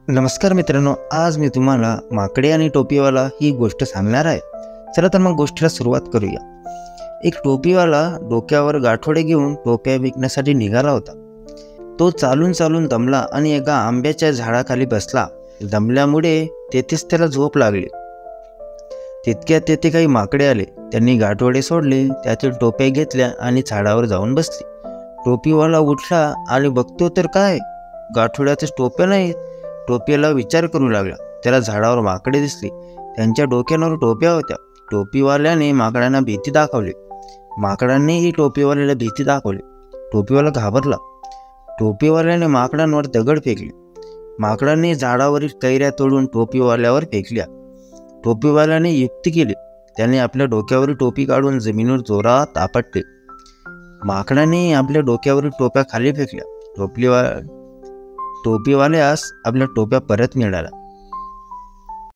नमस्कार मित्रांनो, आज मी तुम्हाला माकडे आणि टोपीवाला ही गोष्ट सांगणार आहे. चला तर मग गोष्टीला सुरुवात करूया. एक टोपीवाला डोक्यावर गाठोडे घेऊन टोप्या विकण्यासाठी निघाला होता. तो चालून चालून दमला आणि एका आंब्याच्या झाडाखाली बसला. दमल्यामुळे तेथेच त्याला झोप लागली. तितक्यात तेथे काही माकडे आले. त्यांनी गाठोडे सोडले, त्यातील टोप्या घेतल्या आणि झाडावर जाऊन बसले. टोपीवाला उठला आणि बघतो तर काय, गाठोड्यातच टोप्या नाहीत. टोपीला विचार करू लागला. त्याला झाडावर माकडे दिसली. त्यांच्या डोक्यांवर टोप्या होत्या. टोपीवाल्याने माकडांना भीती दाखवली. माकडांनीही टोपीवाल्याला भीती दाखवली. टोपीवाला घाबरला. टोपीवाल्याने माकडांवर दगड फेकले. माकडांनी झाडावरील कैऱ्या तोडून टोपीवाल्यावर फेकल्या. टोपीवाल्याने युक्ती केली. त्याने आपल्या डोक्यावरील टोपी काढून जमिनीवर जोरात आपटले. माकडांनी आपल्या डोक्यावरील टोप्या खाली फेकल्या. टोपीवाल्यास आपल्या टोप्या परत मिळाल्या.